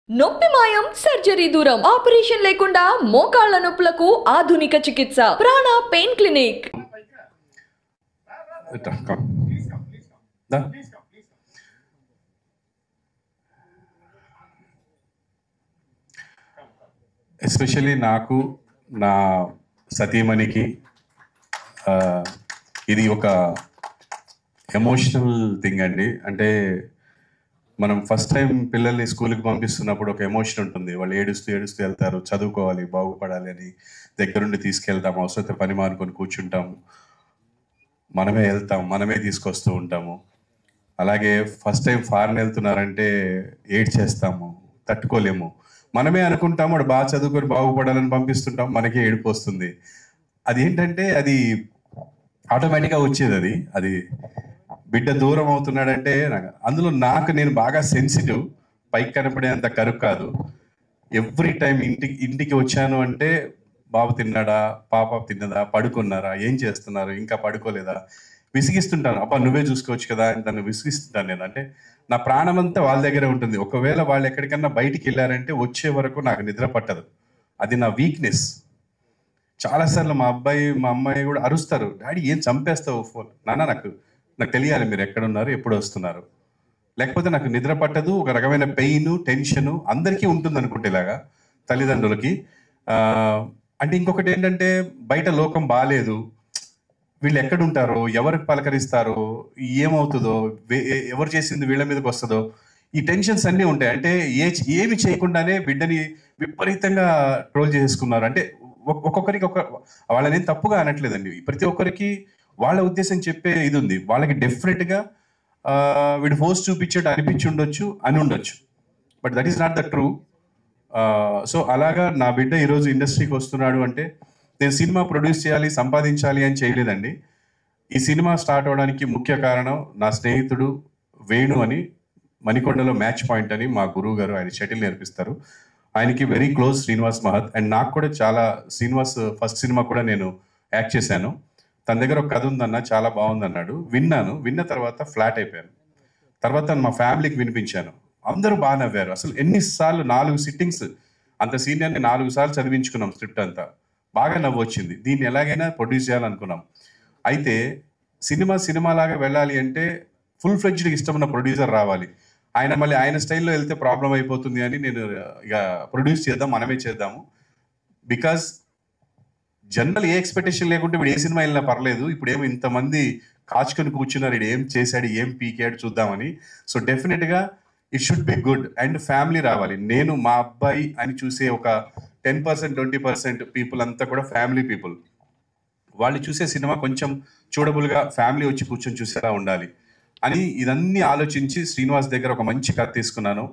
నొప్పి మాయం, సర్జరీ దూరం. ఆపరేషన్ లేకుండా మోకాళ్ల నొప్పులకు ఆధునిక చికిత్స. ప్రాణ పెయిన్ క్లినిక్. ఎస్పెషల్లీ నాకు, నా సతీమణికి ఇది ఒక ఎమోషనల్ థింగ్ అండి. అంటే మనం ఫస్ట్ టైం పిల్లల్ని స్కూల్కి పంపిస్తున్నప్పుడు ఒక ఎమోషన్ ఉంటుంది. వాళ్ళు ఏడుస్తూ ఏడుస్తూ వెళ్తారు, చదువుకోవాలి, బాగుపడాలి అని దగ్గరుండి తీసుకెళ్తాము. అవసరమైతే పని మానుకొని కూర్చుంటాము, మనమే వెళ్తాం, మనమే తీసుకొస్తూ ఉంటాము. అలాగే ఫస్ట్ టైం ఫారెన్ వెళ్తున్నారంటే ఏడ్ చేస్తాము, తట్టుకోలేము. మనమే అనుకుంటాము వాడు బాగా చదువుకొని బాగుపడాలని పంపిస్తుంటాం, మనకే ఏడుపు వస్తుంది. అది ఏంటంటే అది ఆటోమేటిక్గా వచ్చేది. అది బిడ్డ దూరం అవుతున్నాడంటే అందులో నేను బాగా సెన్సిటివ్, పైకి కనపడేంత కరుకు కాదు. ఎవ్రీ టైం ఇంటికి వచ్చాను అంటే బాబు తిన్నాడా, పాప తిన్నదా, పడుకున్నారా, ఏం చేస్తున్నారు, ఇంకా పడుకోలేదా, విసిగిస్తుంటాను. అబ్బా నువ్వే చూసుకోవచ్చు కదా అని తను విసిగిస్తుంటాను నేను. అంటే నా ప్రాణం అంతా వాళ్ళ దగ్గరే ఉంటుంది. ఒకవేళ వాళ్ళు ఎక్కడికన్నా బయటికి వెళ్ళారంటే వచ్చే వరకు నాకు నిద్ర పట్టదు. అది నా వీక్నెస్. చాలాసార్లు మా అమ్మాయి కూడా అరుస్తారు, డాడీ ఏం చంపేస్తావు ఫోన్. నాకు తెలియాలి మీరు ఎక్కడున్నారు, ఎప్పుడు వస్తున్నారు, లేకపోతే నాకు నిద్ర పట్టదు. ఒక రకమైన పెయిన్, టెన్షన్ అందరికీ ఉంటుంది అనుకుంటే ఇలాగా తల్లిదండ్రులకి. అంటే ఇంకొకటి ఏంటంటే బయట లోకం బాగాలేదు, వీళ్ళు ఎక్కడుంటారో, ఎవరికి పలకరిస్తారో, ఏమవుతుందో, ఎవరు చేసింది వీళ్ళ మీదకి వస్తుందో, ఈ టెన్షన్స్ అన్నీ ఉంటాయి. అంటే ఏమి చేయకుండానే బిడ్డని విపరీతంగా ట్రోల్ చేసుకున్నారు. అంటే ఒక్కొక్కరికి వాళ్ళని తప్పుగా అనట్లేదండి. ప్రతి ఒక్కరికి వాళ్ళ ఉద్దేశం చెప్పే ఇది ఉంది. వాళ్ళకి డెఫినెట్గా వీడు ఫోర్స్ చూపించేట్టు అనిపించి ఉండొచ్చు, అని ఉండొచ్చు, but that is not the true. So అలాగా నా బిడ్డ ఈరోజు ఇండస్ట్రీకి వస్తున్నాడు అంటే నేను సినిమా ప్రొడ్యూస్ చేయాలి, సంపాదించాలి అని చేయలేదండి. ఈ సినిమా స్టార్ట్ అవడానికి ముఖ్య కారణం నా స్నేహితుడు వేణు అని, మణికొండలో మ్యాచ్ పాయింట్ అని మా గురువు గారు, ఆయన షటిల్ నేర్పిస్తారు. ఆయనకి వెరీ క్లోజ్ శ్రీనివాస్ మహత్. అండ్ నాకు కూడా చాలా, శ్రీనివాస్ ఫస్ట్ సినిమా కూడా నేను యాక్ట్ చేశాను. తన దగ్గర ఒక కథ ఉందన్న, చాలా బాగుందన్నాడు. విన్న తర్వాత ఫ్లాట్ అయిపోయాను. తర్వాత మా ఫ్యామిలీకి వినిపించాను, అందరూ బాగా నవ్వారు. అసలు ఎన్నిసార్లు 4 సిట్టింగ్స్, అంత సీనియర్ని 4 సార్లు చదివించుకున్నాం స్క్రిప్ట్ అంతా. బాగా నవ్వు వచ్చింది. దీన్ని ఎలాగైనా ప్రొడ్యూస్ చేయాలనుకున్నాం. అయితే సినిమాలాగా వెళ్ళాలి అంటే ఫుల్ ఫ్లెడ్జ్డ్గా ఇష్టమున్న ప్రొడ్యూసర్ రావాలి. మళ్ళీ ఆయన స్టైల్లో వెళ్తే ప్రాబ్లం అయిపోతుంది అని నేను ఇక ప్రొడ్యూస్ చేద్దాం, మనమే చేద్దాము. బికాజ్ జనరల్ ఏ ఎక్స్పెక్టేషన్ లేకుంటే ఇప్పుడు ఏ సినిమా వెళ్ళినా పర్లేదు, ఇప్పుడు ఏమో ఇంతమంది కాచుకొని కూర్చున్నారు, ఇది ఏం చేశాడు, ఏం పీకాడు చూద్దామని. సో డెఫినెట్గా it should be good and family రావాలి. నేను మా అబ్బాయి అని చూసే ఒక 10%, 20% పీపుల్ అంతా కూడా ఫ్యామిలీ పీపుల్. వాళ్ళు చూసే సినిమా కొంచెం చూడబుల్గా ఫ్యామిలీ వచ్చి కూర్చొని చూసేలా ఉండాలి అని ఇదన్నీ ఆలోచించి శ్రీనివాస్ దగ్గర ఒక మంచి కథ తీసుకున్నాను.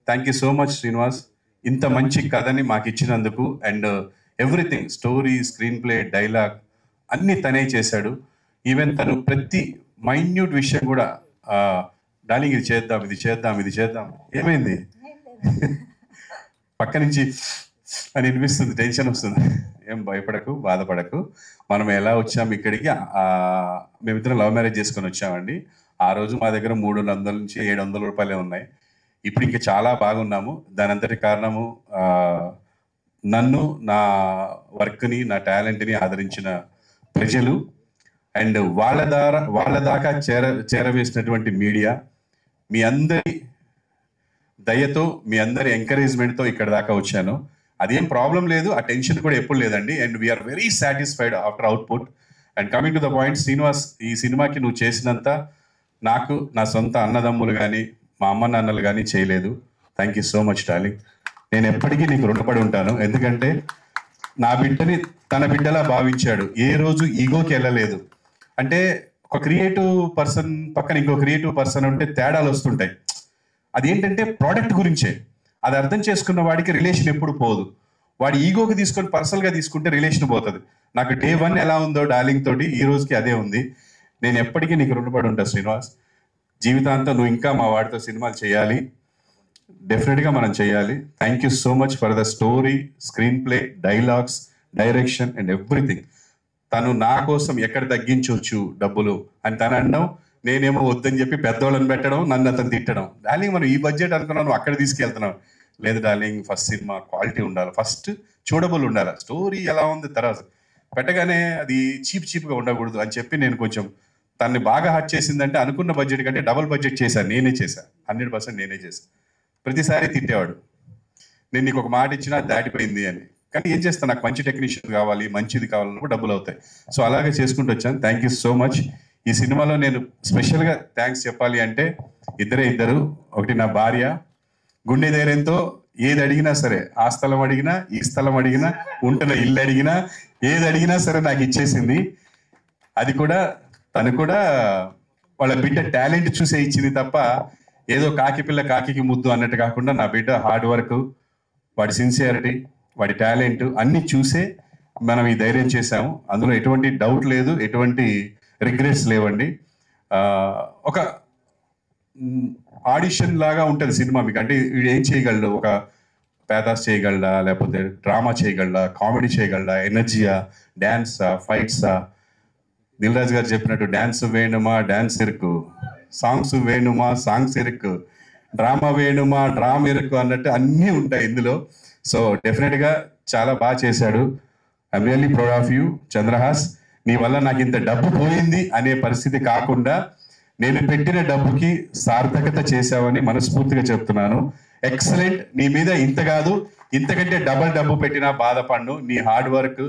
Thank you so much Srinivas, ఇంత మంచి కథని మాకు ఇచ్చినందుకు. And everything, story, screen play, dialogue అన్నీ తనే చేశాడు. ఈవెన్ తను ప్రతి మైన్యూట్ విషయం కూడా డార్లింగ్ ఇది చేద్దాం, ఇది చేద్దాం, ఇది చేద్దాం, ఏమైంది పక్క నుంచి అని వినిపిస్తుంది, టెన్షన్ వస్తుంది. ఏం భయపడకు, బాధపడకు. మనం ఎలా వచ్చాము ఇక్కడికి, మేమిద్దరం లవ్ మ్యారేజ్ చేసుకొని వచ్చామండి. ఆ రోజు మా దగ్గర 300 నుంచి 700 రూపాయలే ఉన్నాయి. ఇప్పుడు ఇంకా చాలా బాగున్నాము. దాని అంతటి కారణము నన్ను, నా వర్క్ని, నా టాలెంట్ని ఆదరించిన ప్రజలు అండ్ వాళ్ళ దాకా చేరవేసినటువంటి మీడియా. మీ అందరి దయతో, మీ అందరి ఎంకరేజ్మెంట్తో ఇక్కడ దాకా వచ్చాను. అదేం ప్రాబ్లం లేదు, ఆ టెన్షన్ కూడా ఎప్పుడు లేదండి. And we are very satisfied after output. And coming to the point, Srinivas, ఈ సినిమాకి నువ్వు చేసినంత నాకు నా సొంత అన్నదమ్ములు కానీ, మా అమ్మ నాన్నలు కానీ చేయలేదు. Thank you so much darling. నేను ఎప్పటికీ నీకు రుణపడి ఉంటాను. ఎందుకంటే నా బిడ్డని తన బిడ్డలా భావించాడు, ఏ రోజు ఈగోకి వెళ్ళలేదు. అంటే ఒక క్రియేటివ్ పర్సన్ పక్కన ఇంకో క్రియేటివ్ పర్సన్ ఉంటే తేడాలు వస్తుంటాయి. అదేంటంటే ప్రోడక్ట్ గురించే. అది అర్థం చేసుకున్న వాడికి రిలేషన్ ఎప్పుడు పోదు. వాడి ఈగోకి తీసుకొని పర్సనల్గా తీసుకుంటే రిలేషన్ పోతుంది. నాకు డే 1 ఎలా ఉందో డార్లింగ్ తోటి ఈ రోజుకి అదే ఉంది. నేను ఎప్పటికీ నీకు రుణపడి ఉంటా శ్రీనివాస్. జీవితాంతం నువ్వు ఇంకా మా వాడితో సినిమాలు చేయాలి, డెఫినెట్గా మనం చేయాలి. Thank you so much for the story, screen play, dialogues, direction and everything. తను నా కోసం ఎక్కడ తగ్గించవచ్చు డబ్బులు అని తను అనడం, నేనేమో వద్దని చెప్పి పెద్దోళ్ళని పెట్టడం, నన్ను అతను తిట్టడం. డార్లింగ్ మనం ఈ బడ్జెట్ అనుకున్నాను, అక్కడ తీసుకెళ్తున్నాం. లేదు డార్లింగ్ ఫస్ట్ సినిమా క్వాలిటీ ఉండాలి, ఫస్ట్ చూడబుల్ ఉండాలి, స్టోరీ ఎలా ఉంది తర్వాత పెట్టగానే అది చీప్గా ఉండకూడదు అని చెప్పి నేను కొంచెం తనని బాగా హర్ట్ చేసిందంటే అనుకున్న బడ్జెట్ కంటే డబుల్ బడ్జెట్ చేశాను. నేనే చేశాను, 100% నేనే చేశాను. ప్రతిసారి తిట్టేవాడు, నేను నీకు ఒక మాట ఇచ్చినా దాటిపోయింది అని. కానీ ఏం చేస్తాను, నాకు మంచి టెక్నీషియన్ కావాలి, మంచిది కావాలన్నప్పుడు డబ్బులు అవుతాయి. సో అలాగే చేసుకుంటూ వచ్చాను. Thank you so much. ఈ సినిమాలో నేను స్పెషల్గా థ్యాంక్స్ చెప్పాలి అంటే ఇద్దరు. ఒకటి నా భార్య, గుండె ధైర్యంతో ఏది అడిగినా సరే, ఆ స్థలం అడిగినా, ఈ స్థలం అడిగినా, ఉంటున్న ఇల్లు అడిగినా, ఏది అడిగినా సరే నాకు ఇచ్చేసింది. అది కూడా తను కూడా వాళ్ళ బిడ్డ టాలెంట్ చూసే ఇచ్చింది తప్ప ఏదో కాకి పిల్ల కాకి ముద్దు అన్నట్టు కాకుండా నా బిడ్డ హార్డ్ వర్క్, వాడి సిన్సియారిటీ, వాడి టాలెంట్ అన్ని చూసే మనం ఈ ధైర్యం చేశాము. అందులో ఎటువంటి డౌట్ లేదు, ఎటువంటి రిగ్రెట్స్ లేవండి. ఒక ఆడిషన్ లాగా ఉంటుంది సినిమా మీకు. అంటే వీడు ఏం చేయగలడు, ఒక పేదాస్ చేయగలడా, లేకపోతే డ్రామా చేయగలడా, కామెడీ చేయగలడా, ఎనర్జీయా, డ్యాన్సా, ఫైట్సా, దిల్ రాజు గారు చెప్పినట్టు డ్యాన్స్ వేణుమా డ్యాన్స్ ఇరుకు, సాంగ్స్ వేణుమా సాంగ్స్ ఇరుకు, డ్రామా వేణుమా డ్రామా ఇరుకు అన్నట్టు అన్నీ ఉంటాయి ఇందులో. సో డెఫినెట్గా చాలా బాగా చేశాడు. I'm really proud of you Chandrahas. నీ వల్ల నాకు ఇంత డబ్బు పోయింది అనే పరిస్థితి కాకుండా నేను పెట్టిన డబ్బుకి సార్థకత చేశావని మనస్ఫూర్తిగా చెప్తున్నాను. ఎక్సలెంట్. నీ మీద ఇంత కాదు, ఇంతకంటే డబల్ డబ్బు పెట్టినా బాధపడ్ను. నీ హార్డ్ వర్క్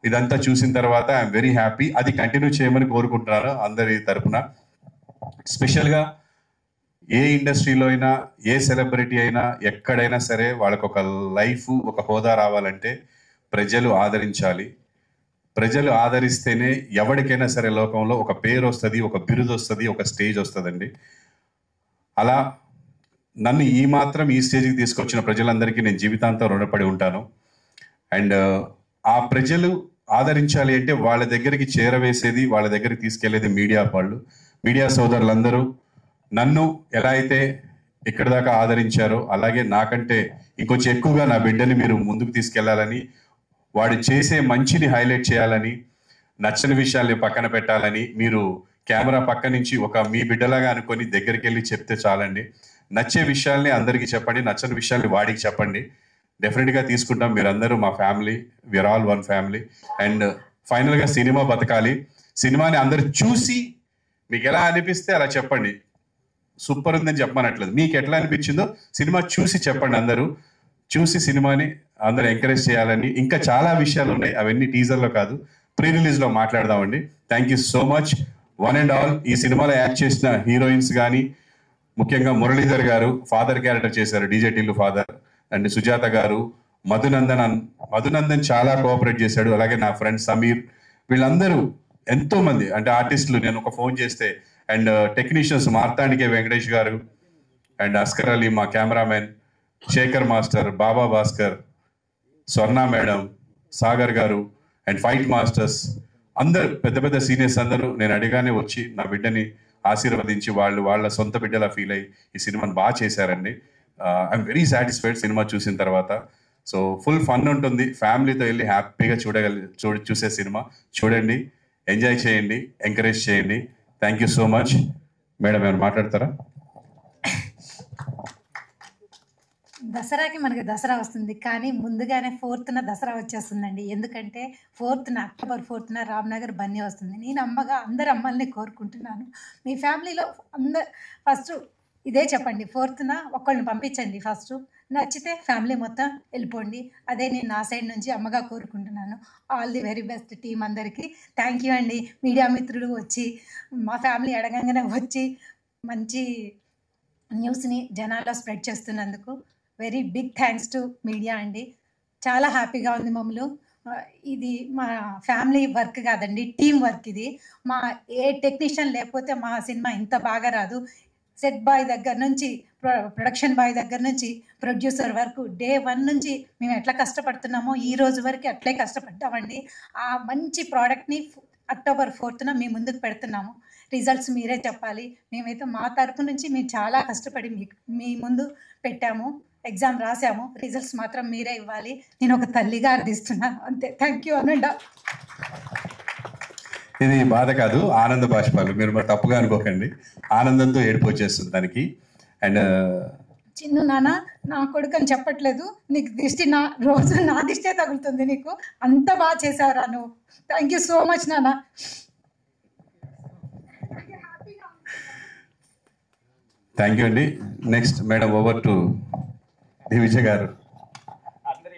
ఇదంతా చూసిన తర్వాత ఐఎమ్ వెరీ హ్యాపీ. అది కంటిన్యూ చేయమని కోరుకుంటున్నాను అందరి తరఫున. స్పెషల్గా ఏ ఇండస్ట్రీలో అయినా, ఏ సెలబ్రిటీ అయినా, ఎక్కడైనా సరే వాళ్ళకు ఒక లైఫ్, ఒక హోదా రావాలంటే ప్రజలు ఆదరించాలి. ప్రజలు ఆదరిస్తేనే ఎవరికైనా సరే లోకంలో ఒక పేరు వస్తుంది, ఒక బిరుదు వస్తుంది, ఒక స్టేజ్ వస్తుందండి. అలా నన్ను ఈ మాత్రం ఈ స్టేజ్కి తీసుకొచ్చిన ప్రజలందరికీ నేను జీవితాంతం రుణపడి ఉంటాను. అండ్ ఆ ప్రజలు ఆదరించాలి అంటే వాళ్ళ దగ్గరికి చేరవేసేది, వాళ్ళ దగ్గరికి తీసుకెళ్లేది మీడియా వాళ్ళు. మీడియా సోదరులందరూ నన్ను ఎలా అయితే ఇక్కడి దాకా ఆదరించారో అలాగే నాకంటే ఇంకొంచెం ఎక్కువగా నా బిడ్డని మీరు ముందుకు తీసుకెళ్లాలని, వాడు చేసే మంచిని హైలైట్ చేయాలని, నచ్చని విషయాల్ని పక్కన పెట్టాలని మీరు కెమెరా పక్క నుంచి ఒక మీ బిడ్డలాగా అనుకొని దగ్గరికి వెళ్ళి చెప్తే చాలండి. నచ్చే విషయాల్ని అందరికీ చెప్పండి, నచ్చని విషయాల్ని వాడికి చెప్పండి. డెఫినెట్గా తీసుకుంటాం. మీరందరూ మా family, we are all one family. And ఫైనల్గా సినిమా బతకాలి. సినిమాని అందరు చూసి మీకు ఎలా అనిపిస్తే అలా చెప్పండి. సూపర్ ఉందని చెప్పమనట్లేదు, మీకు ఎట్లా అనిపించిందో సినిమా చూసి చెప్పండి. అందరూ చూసి సినిమాని అందరూ ఎంకరేజ్ చేయాలని. ఇంకా చాలా విషయాలు ఉన్నాయి, అవన్నీ టీజర్లో కాదు, ప్రీ రిలీజ్లో మాట్లాడదామండి. Thank you so much one and all. ఈ సినిమాలో యాక్ట్ చేసిన హీరోయిన్స్ కానీ, ముఖ్యంగా మురళీధర్ గారు ఫాదర్ క్యారెక్టర్ చేశారు, DJ Tillu father. And Sujatha గారు, మధునందన్ చాలా కోఆపరేట్ చేశాడు. అలాగే నా ఫ్రెండ్ సమీర్, వీళ్ళందరూ ఎంతో మంది అంటే ఆర్టిస్టులు. నేను ఒక ఫోన్ చేస్తే అండ్ టెక్నీషియన్స్ మార్తాండికే వెంకటేష్ గారు అండ్ అస్కర్ అలీ, మా కెమెరామెన్ శేఖర్ మాస్టర్, బాబా భాస్కర్, స్వర్ణ మేడం, సాగర్ గారు అండ్ ఫైట్ మాస్టర్స్ అందరు పెద్ద పెద్ద సీనియర్స్ అందరూ నేను అడిగానే వచ్చి నా బిడ్డని ఆశీర్వదించి వాళ్ళ సొంత బిడ్డలా ఫీల్ అయ్యి ఈ సినిమాని బాగా చేశారండి. ఐఎమ్ వెరీ సాటిస్ఫైడ్ సినిమా చూసిన తర్వాత. సో ఫుల్ ఫన్ ఉంటుంది, ఫ్యామిలీతో వెళ్ళి హ్యాపీగా చూసే సినిమా. చూడండి, ఎంజాయ్ చేయండి, ఎంకరేజ్ చేయండి. Thank you so much. Madam ఏమైనా మాట్లాడతారా? దసరాకి మనకి దసరా వస్తుంది, కానీ ముందుగానే 4th దసరా వచ్చేస్తుందండి. ఎందుకంటే అక్టోబర్ 4th రామ్నగర్ బన్నీ వస్తుంది. నేను అమ్మగా అందరు అమ్మల్ని కోరుకుంటున్నాను, మీ ఫ్యామిలీలో ఫస్ట్ ఇదే చెప్పండి, 4th ఒక్కళ్ళని పంపించండి. ఫస్ట్ నచ్చితే ఫ్యామిలీ మొత్తం వెళ్ళిపోండి. అదే నేను నా సైడ్ నుంచి అమ్మగా కోరుకుంటున్నాను. All the very best team అందరికీ. థ్యాంక్ యూ అండి. మీడియా మిత్రులు వచ్చి మా ఫ్యామిలీ అడగంగానే వచ్చి మంచి న్యూస్ని జనాల్లో స్ప్రెడ్ చేస్తున్నందుకు very big thanks to media అండి. చాలా హ్యాపీగా ఉంది మమ్మల్ని. ఇది మా ఫ్యామిలీ వర్క్ కాదండి, టీం వర్క్ ఇది. మా ఏ టెక్నీషియన్ లేకపోతే మా సినిమా ఇంత బాగా రాదు. సెట్ బాయ్ దగ్గర నుంచి, ప్రొడక్షన్ బాయ్ దగ్గర నుంచి, ప్రొడ్యూసర్ వరకు డే 1 నుంచి మేము ఎట్లా కష్టపడుతున్నామో ఈ రోజు వరకు అట్లే కష్టపడ్డామండి. ఆ మంచి ప్రోడక్ట్ని అక్టోబర్ 4th మీ ముందుకు పెడుతున్నాము. రిజల్ట్స్ మీరే చెప్పాలి. మేమైతే మా తరపు నుంచి మేము చాలా కష్టపడి మీ ముందు పెట్టాము, ఎగ్జామ్ రాసాము. రిజల్ట్స్ మాత్రం మీరే ఇవ్వాలి. నేను ఒక తల్లిగా అర్థిస్తున్నాను, అంతే. థ్యాంక్ యూ అనండా. ఇది బాధ కాదు, ఆనంద బాష్పాలు. మీరు మరి తప్పుగా అనుకోకండి, ఆనందంతో ఏడుపు వచ్చేస్తుంది దానికి. అండ్ చిన్ను నాన్న, నా కొడుకు అని చెప్పట్లేదు, నీకు దిష్టి రోజు నా దిష్టే తగులుతుంది నీకు, అంత బాగా చేసావురా నువ్వు. థ్యాంక్ యూ సో మచ్ నాన్న. థ్యాంక్ యూ అండి. Next madam, over to Divija గారు.